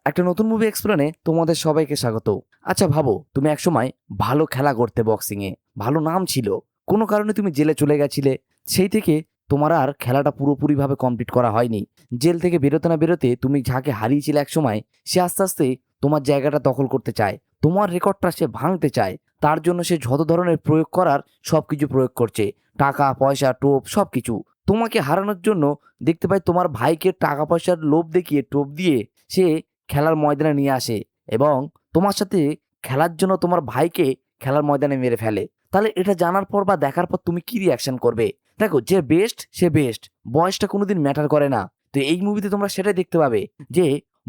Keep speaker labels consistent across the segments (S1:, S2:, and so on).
S1: একটা নতুন মুভি এক্সপ্লেনে তোমাদের সবাইকে স্বাগত। আচ্ছা ভাবো, তুমি একসময় ভালো খেলা করতে, বক্সিংয়ে ভালো নাম ছিল, কোনো কারণে তুমি জেলে চলে গেছিলে। সেই থেকে তোমার আর খেলাটা পুরোপুরিভাবে কমপ্লিট করা হয়নি। জেল থেকে বেরোতে না বেরোতে তুমি যাকে হারিয়েছিলে একসময়, সে আস্তে আস্তে তোমার জায়গাটা দখল করতে চায়, তোমার রেকর্ডটা সে ভাঙতে চায়। তার জন্য সে যত ধরনের প্রয়োগ করার সবকিছু প্রয়োগ করছে, টাকা পয়সা টোপ সবকিছু। তোমাকে হারানোর জন্য দেখতে পাই তোমার ভাইকে টাকা পয়সার লোভ দেখিয়ে টোপ দিয়ে সে খেলার ময়দানে নিয়ে আসে এবং তোমার সাথে খেলার জন্য তোমার ভাইকে খেলার ময়দানে মেরে ফেলে। তাহলে এটা জানার পর বা দেখার পর তুমি কি রিয়াকশন করবে? দেখো, যে বেস্ট সে বেস্ট, বয়সটা কোনোদিন ম্যাটার করে না। তো এই মুভিতে তোমরা সেটাই দেখতে পাবে যে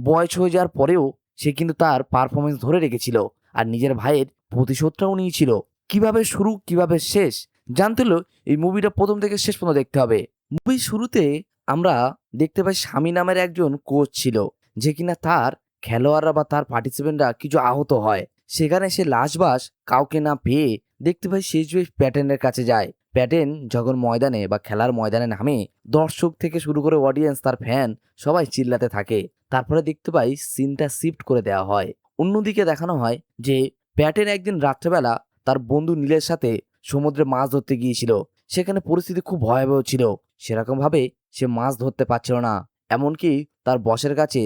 S1: বয়স হয়ে যাওয়ার পরেও সে কিন্তু তার পারফরমেন্স ধরে রেখেছিল আর নিজের ভাইয়ের প্রতিশোধটাও নিয়েছিল। কিভাবে শুরু কিভাবে শেষ জানতে হলে এই মুভিটা প্রথম থেকে শেষ পর্যন্ত দেখতে হবে। মুভির শুরুতে আমরা দেখতে পাই স্বামী নামের একজন কোচ ছিল, যে কিনা তার খেলোয়াড়রা বা তার পার্টিসিপেন্টরা কিছু আহত হয়। সেখানে সে লাশবাস কাউকে না পেয়ে দেখতে পাই শেষ প্যাটেনের কাছে যায়। প্যাটেন যখন ময়দানে বা খেলার ময়দানে নামে, দর্শক থেকে শুরু করে অডিয়েন্স, তার ফ্যান সবাই চিল্লাতে থাকে। তারপরে দেখতে পাই সিনটা শিফট করে দেওয়া হয়। অন্যদিকে দেখানো হয় যে প্যাটেন একদিন রাত্রেবেলা তার বন্ধু নীলের সাথে সমুদ্রে মাছ ধরতে গিয়েছিল। সেখানে পরিস্থিতি খুব ভয়াবহ ছিল, সেরকম ভাবে সে মাছ ধরতে পারছিল না। এমনকি তার বসের কাছে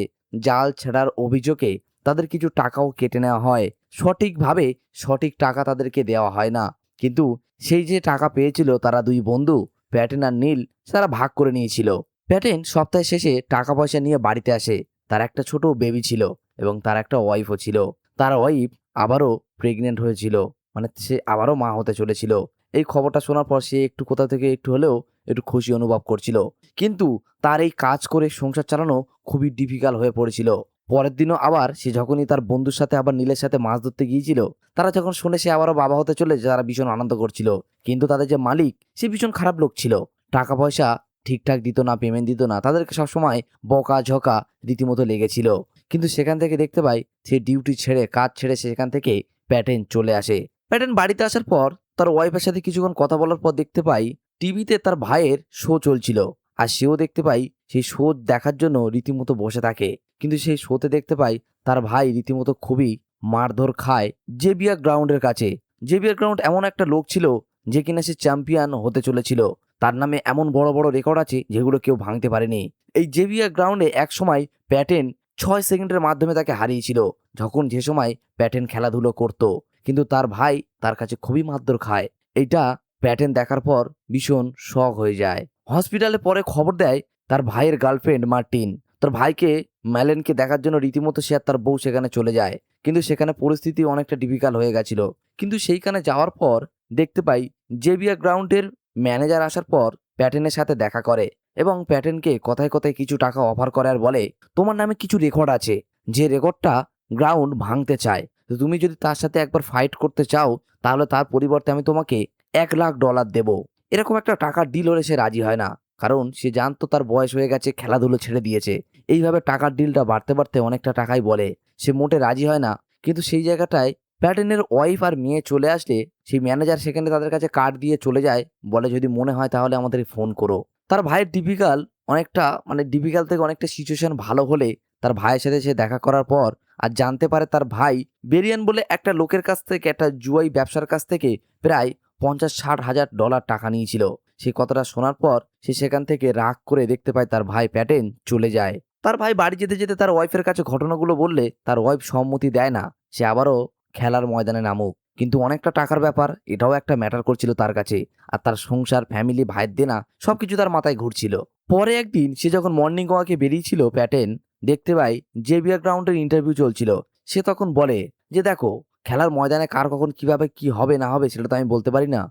S1: জাল ছেড়ার অভিযোগে তাদের কিছু টাকাও কেটে নেওয়া হয়। সঠিকভাবে সঠিক টাকা তাদেরকে দেওয়া হয় না, কিন্তু সেই যে টাকা পেয়েছিল তারা দুই বন্ধু প্যাটেন আর নীল, তারা ভাগ করে নিয়েছিল। প্যাটেন সপ্তাহের শেষে টাকা পয়সা নিয়ে বাড়িতে আসে। তার একটা ছোট বেবি ছিল এবং তার একটা ওয়াইফও ছিল। তার ওয়াইফ আবারও প্রেগনেন্ট হয়েছিল, মানে সে আবারও মা হতে চলেছিল। এই খবরটা শোনার পর সে একটু কোথা থেকে একটু হলেও একটু খুশি অনুভব করছিল, কিন্তু তার এই কাজ করে সংসার চালানো খুবই ডিফিকাল্ট হয়ে পড়েছিল। পরের দিনও আবার সে যখনই তার বন্ধুর সাথে আবার নীলের সাথে মাছ ধরতে গিয়েছিল, তারা যখন শুনে সে আবারও বাবা হতে চলে, তারা ভীষণ আনন্দ করছিল। কিন্তু তাদের যে মালিক, সে ভীষণ খারাপ লোক ছিল। টাকা পয়সা ঠিকঠাক দিত না, পেমেন্ট দিত না, তাদেরকে সবসময় বকা ঝকা রীতিমতো লেগেছিল। কিন্তু সেখান থেকে দেখতে পাই সে ডিউটি ছেড়ে, কাজ ছেড়ে সেখান থেকে প্যাটেন চলে আসে। প্যাটেন বাড়িতে আসার পর তার ওয়াইফের সাথে কিছুক্ষণ কথা বলার পর দেখতে পাই টিভিতে তার ভাইয়ের শো চলছিল। আর সেও দেখতে পাই সেই শো দেখার জন্য রীতিমতো বসে থাকে। কিন্তু সেই শোতে দেখতে পাই তার ভাই রীতিমতো খুবই মারধর খায় জেভিয়ার গ্রাউন্ডের কাছে। জেভিয়ার গ্রাউন্ড এমন একটা লোক ছিল যে কিনা সে চ্যাম্পিয়ন হতে চলেছিল। তার নামে এমন বড় বড় রেকর্ড আছে যেগুলো কেউ ভাঙতে পারেনি। এই জেভিয়ার গ্রাউন্ডে এক সময় প্যাটেন 6 সেকেন্ডের মাধ্যমে তাকে হারিয়েছিল, যখন যে সময় প্যাটেন খেলাধুলো করত। কিন্তু তার ভাই তার কাছে খুবই মারধর খায়। এইটা প্যাটেন দেখার পর ভীষণ শক হয়ে যায়। হসপিটালে পরে খবর দেয় তার ভাইয়ের গার্লফ্রেন্ড মার্টিন। তার ভাইকে ম্যালেনকে দেখার জন্য রীতিমতো সে আর তার বউ সেখানে চলে যায়। কিন্তু সেখানে পরিস্থিতি অনেকটা ডিফিকাল্ট হয়ে গেছিল। কিন্তু সেইখানে যাওয়ার পর দেখতে পাই জেভিয়ার গ্রাউন্ডের ম্যানেজার আসার পর প্যাটেনের সাথে দেখা করে এবং প্যাটেনকে কথায় কথায় কিছু টাকা অফার করে আর বলে, তোমার নামে কিছু রেকর্ড আছে, যে রেকর্ডটা গ্রাউন্ড ভাঙতে চায়। তো তুমি যদি তার সাথে একবার ফাইট করতে চাও, তাহলে তার পরিবর্তে আমি তোমাকে $1,00,000 দেব। এরকম একটা টাকার ডিল হলে সে রাজি হয় না, কারণ সে জানতো তার বয়স হয়ে গেছে, খেলাধুলো ছেড়ে দিয়েছে। এইভাবে টাকার ডিলটা বাড়তে বাড়তে অনেকটা টাকাই বলে, সে মোটে রাজি হয় না। কিন্তু সেই জায়গাটায় প্যাটেনের ওয়াইফ আর মেয়ে চলে আসলে সেই ম্যানেজার সেখানে তাদের কাছে কার্ড দিয়ে চলে যায়, বলে যদি মনে হয় তাহলে আমাদের ফোন করো। তার ভাইয়ের ডিফিকাল্ট থেকে অনেকটা সিচুয়েশন ভালো হলে তার ভাইয়ের সাথে সে দেখা করার পর আর জানতে পারে তার ভাই বেরিয়ান বলে একটা লোকের কাছ থেকে, একটা জুয়াই ব্যবসার কাছ থেকে প্রায় 50-60 হাজার টাকা নিয়েছিল। সেই কথাটা শোনার পর সে সেখান থেকে রাগ করে দেখতে পায় তার ভাই প্যাটেন চলে যায়। তার ভাই বাড়ি যেতে যেতে তার ওয়াইফের কাছে ঘটনাগুলো বললে তার ওয়াইফ সম্মতি দেয় না সে আবারও খেলার ময়দানে নামুক। কিন্তু অনেকটা টাকার ব্যাপার, এটাও একটা ম্যাটার করছিল তার কাছে। আর তার সংসার, ফ্যামিলি, ভাইয়ের দেনা সবকিছু তার মাথায় ঘুরছিল। পরে একদিন সে যখন মর্নিং ওয়াকে বেরিয়েছিল, প্যাটেন দেখতে পাই জেভিয়ার গ্রাউন্ডের ইন্টারভিউ চলছিল। সে তখন বলে যে দেখো, খেলার ময়দানে কার কখন কিভাবে কি হবে না হবে সেটা তো আমি বলতে পারি না।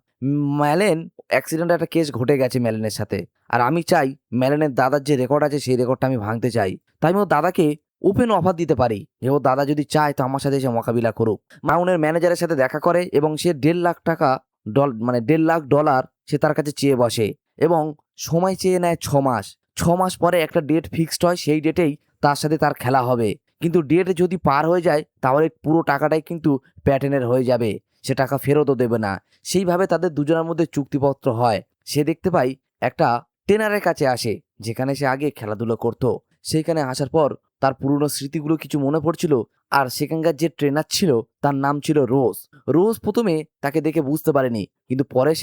S1: ম্যালেন অ্যাক্সিডেন্ট, একটা কেস ঘটে গেছে ম্যালেনের সাথে, আর আমি চাই ম্যালেনের দাদার যে রেকর্ড আছে সেই রেকর্ডটা আমি ভাঙতে চাই। তাই আমি ওর দাদাকে ওপেন অফার দিতে পারি যে ওর দাদা যদি চায় তো আমার সাথে সে মোকাবিলা করুক। মাউনের ম্যানেজারের সাথে দেখা করে এবং সে $1,50,000 $1,50,000 সে তার কাছে চেয়ে বসে এবং সময় চেয়ে নেয় 6 মাস। 6 মাস পরে একটা ডেট ফিক্সড হয়, সেই ডেটেই তার সাথে তার খেলা হবে। কিন্তু ডেট যদি পার হয়ে যায় তাহলে পুরো টাকাটাই কিন্তু প্যাটেনের হয়ে যাবে, সে টাকা ফেরতও দেবে না। সেইভাবে তাদের দুজনের মধ্যে চুক্তিপত্র হয়। সে দেখতে পাই একটা ট্রেনারের কাছে আসে, যেখানে সে আগে খেলাধুলো করত। সেইখানে আসার পর তার পুরনো স্মৃতিগুলো কিছু মনে পড়ছিল। আর সেখানকার যে ট্রেনার ছিল তার নাম ছিল রোজ। রোজ প্রথমে তাকে দেখে বুঝতে পারেনি, কিন্তু পরে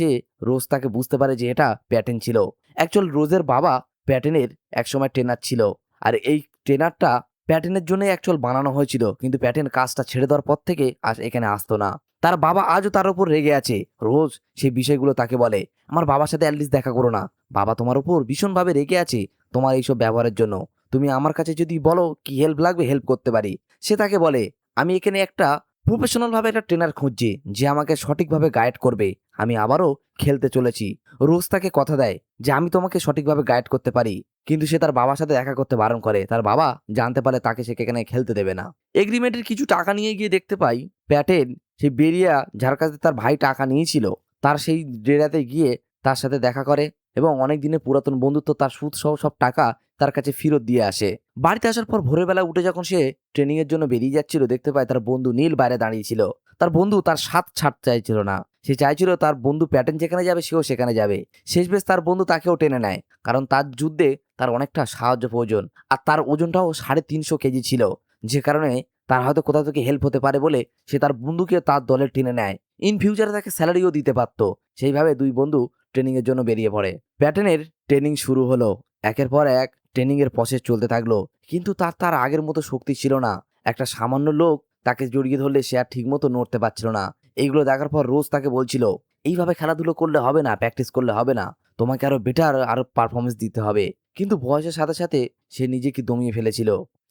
S1: রোজ তাকে বুঝতে পারে যে এটা প্যাটেন ছিল। অ্যাকচুয়াল রোজের বাবা প্যাটেনের একসময় ট্রেনার ছিল, আর এই ট্রেনারটা প্যাটেনের জন্য অ্যাকচুয়াল বানানো হয়েছিল, কিন্তু প্যাটেন কাজটা ছেড়ে দেওয়ার পর থেকে এখানে আসতো না। তার বাবা আজও তার উপর রেগে আছে। রোজ সেই বিষয়গুলো তাকে বলে, আমার বাবার সাথে অ্যাটলিস্ট দেখা করো না, বাবা তোমার উপর ভীষণভাবে রেগে আছে তোমার এইসব ব্যবহারের জন্য। তুমি আমার কাছে যদি বলো কি হেল্প লাগবে, হেল্প করতে পারি। সে তাকে বলে, আমি এখানে একটা প্রফেশনাল ভাবে একটা ট্রেনার খুঁজছি যে আমাকে সঠিকভাবে গাইড করবে। আমি আবারও খেলতে চলেছি। রোজ তাকে কথা দেয় যে আমি তোমাকে সঠিকভাবে গাইড করতে পারি, কিন্তু সে তার বাবার সাথে দেখা করতে বারণ করে। তার বাবা জানতে পারে তাকে সে এখানে খেলতে দেবে না। এগ্রিমেন্টের কিছু টাকা নিয়ে গিয়ে দেখতে পাই প্যাটেন সেই বেরিয়া, যার কাছে তার ভাই টাকা নিয়েছিল, তার সেই ডেরাতে গিয়ে তার সাথে দেখা করে এবং অনেক দিনের পুরাতন বন্ধুত্ব, তার সুদ সহ সব টাকা তার কাছে ফেরত দিয়ে আসে। বাড়িতে আসার পর ভোরের বেলা উঠে যখন সে ট্রেনিং এর জন্য বেরিয়ে যাচ্ছিল, দেখতে পায় তার বন্ধু নীল বাইরে দাঁড়িয়েছিল। তার বন্ধু তার সাথ ছাড়তে চাইছিল না। সে চাইছিল তার বন্ধু প্যাটেন যেখানে যাবে সেও সেখানে যাবে। শেষমেশ তার বন্ধু তাকেও টেনে নেয়, কারণ তার যুদ্ধে তার অনেকটা সাহায্য প্রয়োজন, আর তার ওজনটাও 350 কেজি ছিল, যে কারণে তার হয়তো কোথাও থেকে হেল্প হতে পারে বলে সে তার বন্ধুকে তার দলে টেনে নেয়। ইন ফিউচারে তাকে স্যালারিও দিতে পারত। সেইভাবে দুই বন্ধু ট্রেনিং এর জন্য বেরিয়ে পড়ে। প্যাটেনের ট্রেনিং শুরু হলো। একের পর এক ট্রেনিং এর প্রসেস চলতে থাকলো, কিন্তু তার তার আগের মতো শক্তি ছিল না। একটা সামান্য লোক তাকে জড়িয়ে ধরলে সে আর ঠিক মতো নড়তে পারছিল না। এইগুলো দেখার পর রোজ তাকে বলছিল, এইভাবে খেলাধুলো করলে হবে না, প্র্যাকটিস করলে হবে না, তোমাকে আরো বেটার আরো পারফরমেন্স দিতে হবে। কিন্তু বয়সের সাথে সাথে সে নিজেকে দমিয়ে ফেলেছিল।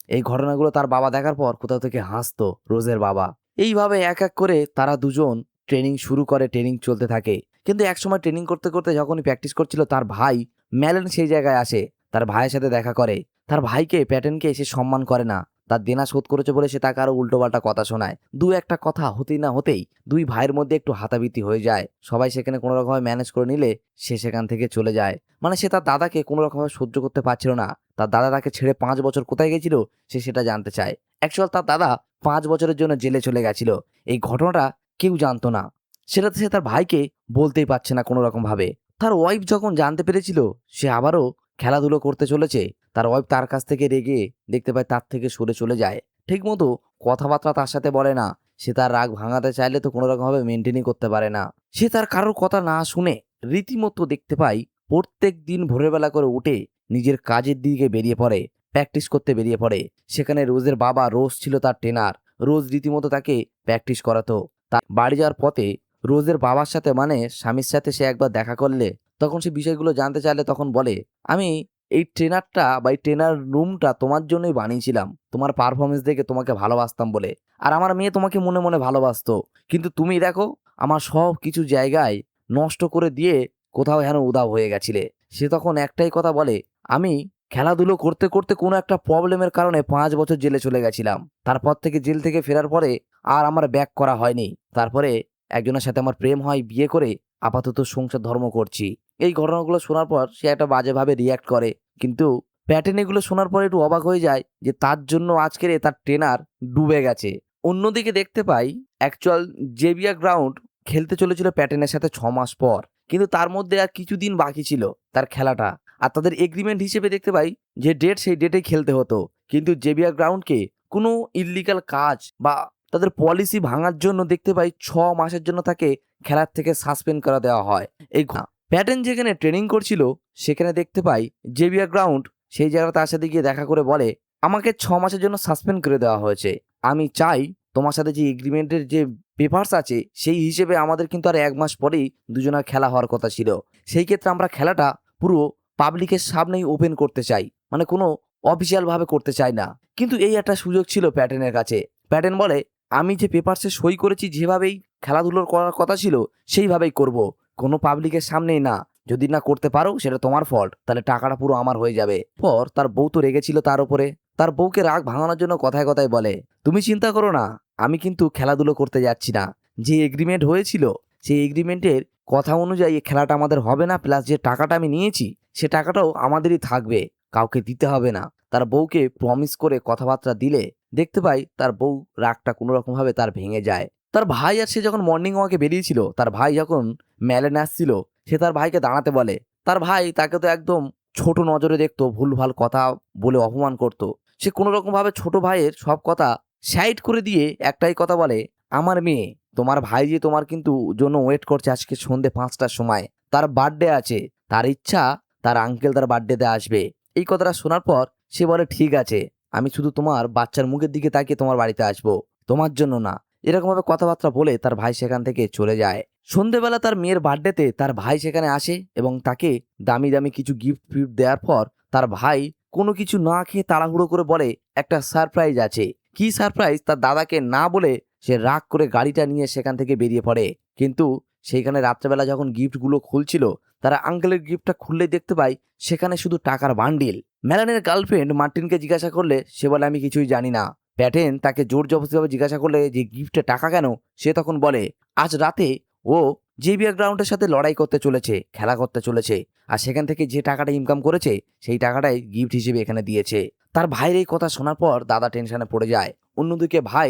S1: এই ঘটনাগুলো তার বাবা দেখার পর কোথাও থেকে হাসতো রোজের বাবা। এইভাবে এক এক করে তারা দুজন ট্রেনিং শুরু করে, ট্রেনিং চলতে থাকে। কিন্তু একসময় ট্রেনিং করতে করতে যখনই প্র্যাকটিস করছিল, তার ভাই ম্যালেন সেই জায়গায় আসে। তার ভাইয়ের সাথে দেখা করে। তার ভাইকে প্যাটেনকে সে সম্মান করে না। তার দেনা শোধ করেছে বলে সে তাকে আরো উল্টোপাল্টা কথা শোনায়। দু একটা কথা হতেই না হতেই দুই ভাইয়ের মধ্যে একটু হাতাবিতি হয়ে যায়। সবাই সেখানে কোনো রকমভাবে ম্যানেজ করে নিলে সে সেখান থেকে চলে যায়। মানে সে তার দাদাকে কোনো রকমভাবে সহ্য করতে পারছিল না। তার দাদা তাকে ছেড়ে 5 বছর কোথায় গেছিল সে সেটা জানতে চায়। অ্যাকচুয়াল তার দাদা 5 বছরের জন্য জেলে চলে গেছিল। এই ঘটনাটা কেউ জানতো না। সেটা সে তার ভাইকে বলতেই পারছে না কোনো রকম ভাবে। তার ওয়াইফ যখন জানতে পেরেছিল সে আবারও খেলাধুলো করতে চলেছে, তার ওয়াইফ তার কাছ থেকে রেগে দেখতে পায় তার থেকে সরে চলে যায়। ঠিক মতো কথাবার্তা তার সাথে বলে না। সে তার রাগ ভাঙাতে চাইলে তো কোনো রকম ভাবে মেনটেনই করতে পারে না। সে তার কারোর কথা না শুনে রীতিমতো দেখতে পাই প্রত্যেক দিন ভোরের বেলা করে উঠে নিজের কাজের দিকে বেরিয়ে পড়ে, প্র্যাকটিস করতে বেরিয়ে পড়ে। সেখানে রোজের বাবা রোজ ছিল তার ট্রেনার। রোজ রীতিমতো তাকে প্র্যাকটিস করাতো। তার বাড়ি যাওয়ার পথে রোজের বাবার সাথে মানে স্বামীর সাথে সে একবার দেখা করলে তখন সে বিষয়গুলো জানতে চাইলে তখন বলে, আমি এই ট্রেনারটা বা এই ট্রেনার রুমটা তোমার জন্যই বানিয়েছিলাম, তোমার পারফরমেন্স দেখে তোমাকে ভালোবাসতাম বলে। আর আমার মেয়ে তোমাকে মনে মনে ভালোবাসতো, কিন্তু তুমি দেখো আমার সব কিছু জায়গায় নষ্ট করে দিয়ে কোথাও যেন উধাও হয়ে গেছিলে। সে তখন একটাই কথা বলে, আমি খেলাধুলো করতে করতে কোনো একটা প্রবলেমের কারণে 5 বছর জেলে চলে গেছিলাম। তারপর থেকে জেল থেকে ফেরার পরে আর আমার ব্যাক করা হয়নি। তারপরে একজনের সাথে আমার প্রেম হয়, বিয়ে করে আপাতত সংসার ধর্ম করছি। এই ঘটনাগুলো শোনার পর সে একটা বাজেভাবে রিয়াক্ট করে, কিন্তু প্যাটেন এগুলো শোনার পর একটু অবাক হয়ে যায় যে তার জন্য আজকের তার ট্রেনার ডুবে গেছে। অন্যদিকে দেখতে পাই অ্যাকচুয়াল জেভিয়ার গ্রাউন্ড খেলতে চলেছিল প্যাটেনের সাথে 6 মাস পর, কিন্তু তার মধ্যে আর কিছুদিন বাকি ছিল তার খেলাটা। আর তাদের এগ্রিমেন্ট হিসেবে দেখতে পাই যে ডেট সেই ডেটেই খেলতে হতো, কিন্তু জেভিয়ার গ্রাউন্ডকে কোনো ইললিগাল কাজ বা তাদের পলিসি ভাঙার জন্য দেখতে পাই 6 মাসের জন্য তাকে খেলার থেকে সাসপেন্ড করে দেওয়া হয়। এই প্যাটেন যেখানে ট্রেনিং করছিল সেখানে দেখতে পাই জেভিয়ার গ্রাউন্ড সেই জায়গাটা তার সাথে গিয়ে দেখা করে বলে, আমাকে 6 মাসের জন্য সাসপেন্ড করে দেওয়া হয়েছে। আমি চাই তোমার সাথে যে এগ্রিমেন্টের যে পেপারস আছে সেই হিসেবে আমাদের কিন্তু আর 1 মাস পরেই দুজনের খেলা হওয়ার কথা ছিল। সেই ক্ষেত্রে আমরা খেলাটা পুরো পাবলিকের সামনেই ওপেন করতে চাই, মানে কোনো অফিসিয়াল ভাবে করতে চাই না। কিন্তু এই একটা সুযোগ ছিল প্যাটেনের কাছে। প্যাটেন বলে, আমি যে পেপারসে সই করেছি যেভাবেই খেলাধুলোর করার কথা ছিল সেইভাবেই করব, কোনো পাবলিকের সামনেই না। যদি না করতে পারো সেটা তোমার ফল্ট, তাহলে টাকাটা পুরো আমার হয়ে যাবে। পর তার বউ তো রেগেছিল তার উপরে। তার বউকে রাগ ভাঙানোর জন্য কথায় কথায় বলে, তুমি চিন্তা করো না, আমি কিন্তু খেলাধুলো করতে যাচ্ছি না। যে এগ্রিমেন্ট হয়েছিল সেই এগ্রিমেন্টের কথা অনুযায়ী এই খেলাটা আমাদের হবে না, প্লাস যে টাকাটা আমি নিয়েছি সে টাকাটাও আমাদেরই থাকবে, কাউকে দিতে হবে না। তার বউকে প্রমিস করে কথাবার্তা দিলে দেখতে পাই তার বউ রাগটা কোনো রকম ভাবে তার ভেঙে যায়। তার ভাই আর সে যখন মর্নিং ওয়াকে বেরিয়েছিল, তার ভাই যখন ম্যালেন আসছিল সে তার ভাইকে দাঁড়াতে বলে। তার ভাই তাকে তো একদম ছোট নজরে দেখতো, ভুলভাল কথা বলে অপমান করত। সে কোনো রকমভাবে ছোট ভাইয়ের সব কথা সাইড করে দিয়ে একটাই কথা বলে, আমার মেয়ে, তোমার ভাই যে তোমার কিন্তু জন্য ওয়েট করছে আজকে সন্ধ্যে 5টার সময়, তার বার্থডে আছে, তার ইচ্ছা তার আঙ্কেল তার বার্থডেতে আসবে। এই কথাটা শোনার পর সে বলে, ঠিক আছে, আমি শুধু তোমার বাচ্চার মুখের দিকে তাকিয়ে তোমার বাড়িতে আসবো, তোমার জন্য না। এরকমভাবে কথাবার্তা বলে তার ভাই সেখান থেকে চলে যায়। সন্ধেবেলা তার মেয়ের বার্থডেতে তার ভাই সেখানে আসে এবং তাকে দামি দামি কিছু গিফট ফিফট দেওয়ার পর তার ভাই কোনো কিছু না খেয়ে তাড়াহুড়ো করে বলে, একটা সারপ্রাইজ আছে। কি সারপ্রাইজ তার দাদাকে না বলে সে রাগ করে গাড়িটা নিয়ে সেখান থেকে বেরিয়ে পড়ে। কিন্তু সেইখানে রাত্রেবেলা যখন গিফটগুলো খুলছিল, তারা আঙ্কেলের গিফটটা খুললেই দেখতে পায় সেখানে শুধু টাকার বান্ডিল। মেলানের গার্লফ্রেন্ড মার্টিনকে জিজ্ঞাসা করলে সে বলে, আমি কিছুই জানি না। প্যাটেন তাকে জোর জবরদস্তিভাবে জিজ্ঞাসা করলে যে গিফটে টাকা কেন, সে তখন বলে, আজ রাতে ও জেভিয়ার গ্রাউন্ডের সাথে লড়াই করতে চলেছে, খেলা করতে চলেছে, আর সেখান থেকে যে টাকাটা ইনকাম করেছে সেই টাকাটাই গিফট হিসেবে এখানে দিয়েছে। তার ভাইয়ের এই কথা শোনার পর দাদা টেনশনে পড়ে যায়। অন্যদিকে ভাই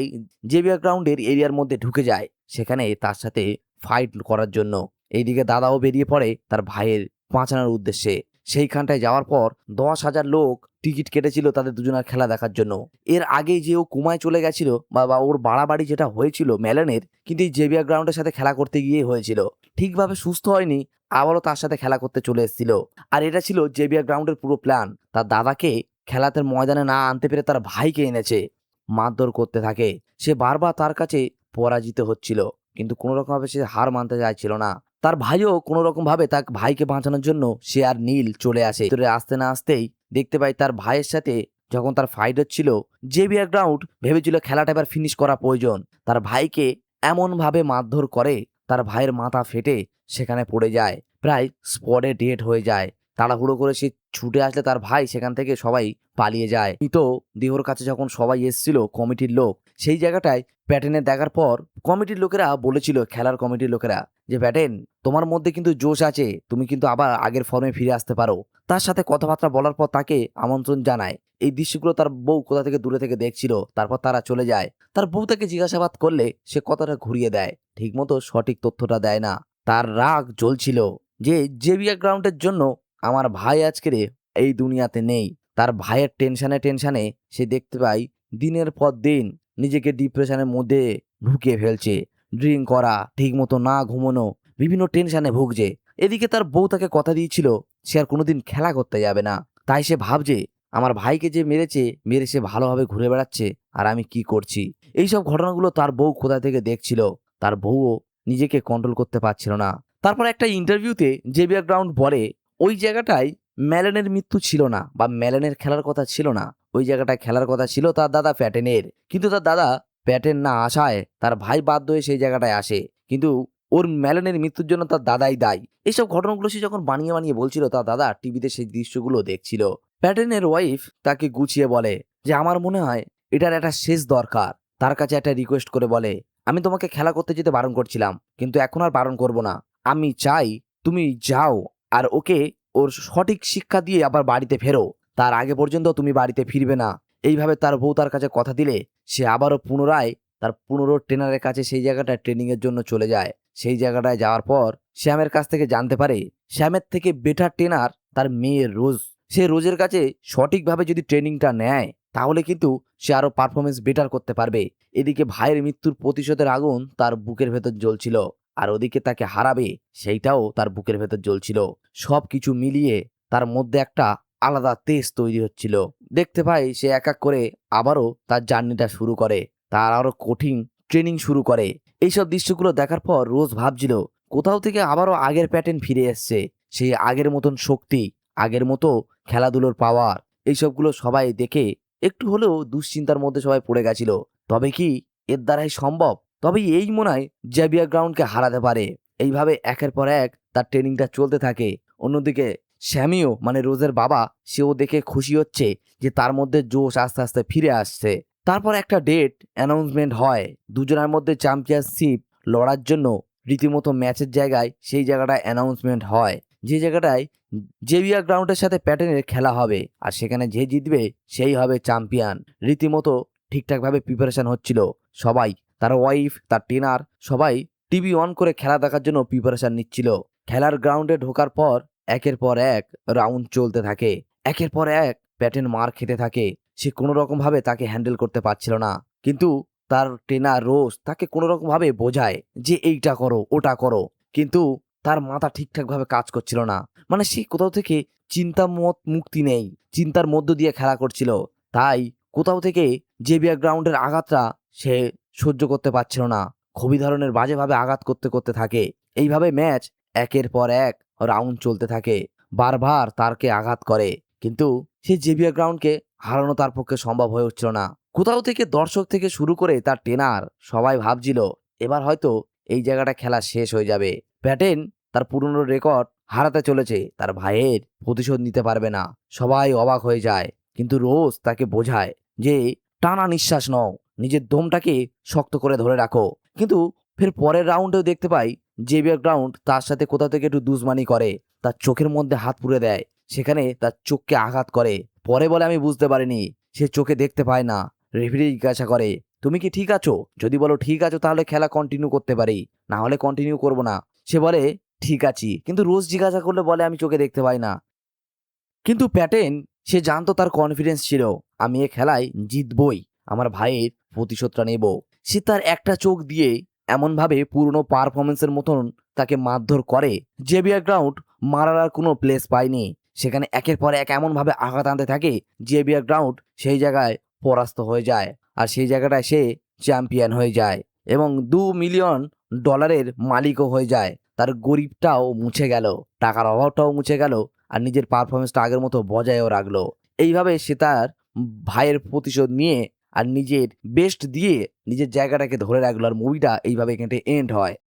S1: জেভিয়ার গ্রাউন্ডের এরিয়ার মধ্যে ঢুকে যায় সেখানে তার সাথে ফাইট করার জন্য। এইদিকে দাদাও বেরিয়ে পড়ে তার ভাইয়ের বাঁচানোর উদ্দেশ্যে। সেইখানটায় যাওয়ার পর 10,000 লোক টিকিট কেটেছিল তাদের দুজনের খেলা দেখার জন্য। এর আগেই যে ও কুমায় চলে গেছিল বা ওর বাড়াবাড়ি যেটা হয়েছিল মেলানের, কিন্তু এই জেভিয়ার গ্রাউন্ডের সাথে খেলা করতে গিয়ে হয়েছিল। ঠিকভাবে সুস্থ হয়নি, আবারও তার সাথে খেলা করতে চলে এসেছিল। আর এটা ছিল জেভিয়ার গ্রাউন্ডের পুরো প্ল্যান। তার দাদাকে খেলাতে ময়দানে না আনতে পেরে তার ভাইকে এনেছে, মারধর করতে থাকে। সে বারবার তার কাছে পরাজিত হচ্ছিল, কিন্তু কোনো রকমভাবে সে হার মানতে চাইছিল না। তার ভাইও কোনো রকম ভাবে তার ভাইকে বাঁচানোর জন্য সে আর নীল চলে আসে। ভিতরে আসতে না আসতেই দেখতে পাই তার ভাইয়ের সাথে যখন তার ফাইট হচ্ছিল, জেভিয়ার গ্রাউন্ড ভেবেছিল খেলাটা এবার ফিনিশ করা প্রয়োজন। তার ভাইকে এমন ভাবে মারধর করে তার ভাইয়ের মাথা ফেটে সেখানে পড়ে যায়, প্রায় স্পটে ডেড হয়ে যায়। তাড়াহুড়ো করে সে ছুটে আসলে তার ভাই সেখান থেকে সবাই পালিয়ে যায়। মৃত দেহর কাছে যখন সবাই এসেছিল কমিটির লোক, সেই জায়গাটায় প্যাটেনের দেখার পর কমিটির লোকেরা বলেছিল, খেলার কমিটির লোকেরা, যে প্যাটেন, তোমার মধ্যে কিন্তু জোশ আছে, তুমি কিন্তু আবার আগের ফর্মে ফিরে আসতে পারো। তার সাথে কথাবার্তা বলার পর তাকে আমন্ত্রণ জানায়। এই দৃশ্যগুলো তার বউ কোথা থেকে দূরে থেকে দেখছিল। তারপর তারা চলে যায়। তার বউ তাকে জিজ্ঞাসাবাদ করলে সে কথাটা ঘুরিয়ে দেয়, ঠিকমতো সঠিক তথ্যটা দেয় না। তার রাগ জ্বলছিল যে জেভিয়ার গ্রাউন্ডের জন্য আমার ভাই আজকের এই দুনিয়াতে নেই। তার ভাইয়ের টেনশনে টেনশনে সে দেখতে পায় দিনের পর দিন নিজেকে ডিপ্রেশনের মধ্যে ঢুকিয়ে ফেলছে। ড্রিঙ্ক করা, ঠিকমতো না ঘুমানো, বিভিন্ন টেনশনে ভুগছে। এদিকে তার বউ তাকে কথা দিয়েছিল সে আর কোনোদিন খেলা করতে যাবে না। তাই সে ভাবছে, আমার ভাইকে যে মেরে সে ভালোভাবে ঘুরে বেড়াচ্ছে, আর আমি কি করছি। এইসব ঘটনাগুলো তার বউ কোথা থেকে দেখছিল। তার বউও নিজেকে কন্ট্রোল করতে পারছিল না। তারপর একটা ইন্টারভিউতে জেভিয়ার গ্রাউন্ড বলে, ওই জায়গাটায় ম্যালেনের মৃত্যু ছিল না বা ম্যালেনের খেলার কথা ছিল না। ওই জায়গাটায় খেলার কথা ছিল তার দাদা প্যাটেনের। কিন্তু তার দাদা প্যাটেন না আসায় তার ভাই বাধ্য হয়ে সেই জায়গাটায় আসে। কিন্তু ওর ম্যালেনের মৃত্যুর জন্য তার দাদাই দায়ী। এইসব ঘটনাগুলো সে যখন বানিয়ে বানিয়ে বলছিল, তার দাদা টিভিতে সেই দৃশ্যগুলো দেখছিল। প্যাটেনের ওয়াইফ তাকে গুছিয়ে বলে যে, আমার মনে হয় এটার একটা শেষ দরকার। তার কাছে একটা রিকোয়েস্ট করে বলে, আমি তোমাকে খেলা করতে যেতে বারণ করছিলাম, কিন্তু এখন আর বারণ করব না। আমি চাই তুমি যাও আর ওকে ওর সঠিক শিক্ষা দিয়ে আবার বাড়িতে ফেরো। তার আগে পর্যন্ত তুমি বাড়িতে ফিরবে না। এইভাবে তার বউ তার কাছে কথা দিলে সে আবারও পুনরায় তার ট্রেনারের কাছে সেই জায়গাটায় ট্রেনিং এর জন্য চলে যায়। সেই জায়গাটায় যাওয়ার পর শ্যামের কাছ থেকে জানতে পারে শ্যামের থেকে বেটার ট্রেনার তার মেয়ে রোজ। সে রোজের কাছে সঠিকভাবে যদি ট্রেনিংটা নেয় তাহলে কিন্তু সে আরো পারফরমেন্স বেটার করতে পারবে। এদিকে ভাইয়ের মৃত্যুর প্রতিশোধের আগুন তার বুকের ভেতর জ্বলছিল, আর ওদিকে তাকে হারাবে সেইটাও তার বুকের ভেতর জ্বলছিল। সবকিছু মিলিয়ে তার মধ্যে একটা আলাদা তেজ তৈরি হচ্ছিল। দেখতে পাই সে এক এক করে আবারও তার জার্নিটা শুরু করে, তার আরো কঠিন ট্রেনিং শুরু করে। এইসব দৃশ্যগুলো দেখার পর রোজ ভাবছিল কোথাও থেকে আবারও আগের প্যাটার্ন ফিরে এসছে, সেই আগের মতন শক্তি, আগের মতো খেলাধুলোর পাওয়ার। এইসবগুলো সবাই দেখে একটু হলেও দুশ্চিন্তার মধ্যে সবাই পড়ে গেছিল। তবে কি এর দ্বারাই সম্ভব? তবে এই মনে হয় জেভিয়ার গ্রাউন্ডকে হারাতে পারে। এইভাবে একের পর এক তার ট্রেনিংটা চলতে থাকে। অন্যদিকে স্যামিও মানে রোজের বাবা, সেও দেখে খুশি হচ্ছে যে তার মধ্যে জোশ আস্তে আস্তে ফিরে আসছে। তারপর একটা ডেট অ্যানাউন্সমেন্ট হয় দুজনের মধ্যে চ্যাম্পিয়নশিপ লড়ার জন্য। রীতিমতো ম্যাচের জায়গায় সেই জায়গাটায় অ্যানাউন্সমেন্ট হয়, যে জায়গাটায় জেভিয়ার গ্রাউন্ডের সাথে প্যাটার্নের খেলা হবে, আর সেখানে যে জিতবে সেই হবে চ্যাম্পিয়ন। রীতিমতো ঠিকঠাকভাবে প্রিপারেশন হচ্ছিল সবাই। তার ওয়াইফ, তার ট্রেনার সবাই টিভি অন করে খেলা দেখার জন্য প্রিপারেশন নিচ্ছিল। খেলার গ্রাউন্ডে ঢোকার পর একের পর এক রাউন্ড চলতে থাকে। একের পর এক প্যাটেন মার খেতে থাকে। সে কোনো রকম ভাবে তাকে হ্যান্ডেল করতে পারছিল না, কিন্তু তার ট্রেনার রোজ তাকে কোনো রকম ভাবে বোঝায় যে এইটা করো ওটা করো, কিন্তু তার মাথা ঠিকঠাক ভাবে কাজ করছিল না। মানে সে কোথাও থেকে মুক্তি নেই, চিন্তার মধ্য দিয়ে খেলা করছিল। তাই কোথাও থেকে জেভিয়ার গ্রাউন্ডের আঘাতটা সে সহ্য করতে পারছিল না, খুবই ধরনের বাজেভাবে আঘাত করতে করতে থাকে। এইভাবে ম্যাচ একের পর এক রাউন্ড চলতে থাকে। বারবার তারকে আঘাত করে, কিন্তু সে জেভিয়ার গ্রাউন্ডকে হারানো তার পক্ষে সম্ভব হয়ে উঠছিল না। কোথাও থেকে দর্শক থেকে শুরু করে তার ট্রেনার সবাই ভাবছিল এবার হয়তো এই জায়গাটা খেলা শেষ হয়ে যাবে। প্যাটেন তার পুরনো রেকর্ড হারাতে চলেছে, তার ভাইয়ের প্রতিশোধ নিতে পারবে না। সবাই অবাক হয়ে যায়, কিন্তু রোজ তাকে বোঝায় যে টানা নিঃশ্বাস নাও, নিজের দমটাকে শক্ত করে ধরে রাখো। কিন্তু ফের পরের রাউন্ডেও দেখতে পাই জেভিয়ার গ্রাউন্ড তার সাথে কোথাও থেকে একটু দুশমানি করে, তার চোখের মধ্যে হাত পুরে দেয়, সেখানে তার চোখকে আঘাত করে। পরে বলে আমি বুঝতে পারিনি, সে চোখে দেখতে পায় না। রেফারি জিজ্ঞাসা করে তুমি কি ঠিক আছো? যদি বলো ঠিক আছো তাহলে খেলা কন্টিনিউ করতে পারি, না হলে কন্টিনিউ করবো না। সে বলে ঠিক আছি, কিন্তু রোজ জিজ্ঞাসা করলে বলে আমি চোখে দেখতে পাই না। কিন্তু প্যাটেন সে জানতো তার কনফিডেন্স ছিল আমি এ খেলায় জিতবই, আমার ভাইয়ের প্রতিশোধটা নেব। সে তার একটা চোখ দিয়ে এমনভাবে পুরনো পারফরমেন্সের মতন তাকে মারধর করে, জেভিয়ার গ্রাউন্ড মারার আর কোনো প্লেস পায়নি। সেখানে একের পর এক এমনভাবে আঘাত আনতে থাকে জেভিয়ার গ্রাউন্ড সেই জায়গায় পরাস্ত হয়ে যায়, আর সেই জায়গাটায় সে চ্যাম্পিয়ন হয়ে যায় এবং $2 মিলিয়ন মালিকও হয়ে যায়। তার গরিবটাও মুছে গেল, টাকার অভাবটাও মুছে গেল, আর নিজের পারফরমেন্সটা আগের মতো বজায়ও রাখলো। এইভাবে সে তার ভাইয়ের প্রতিশোধ নিয়ে আর নিজের বেস্ট দিয়ে নিজের জায়গাটাকে ধরে রাখলো, আর মুভিটা এইভাবে এখানে এন্ড হয়।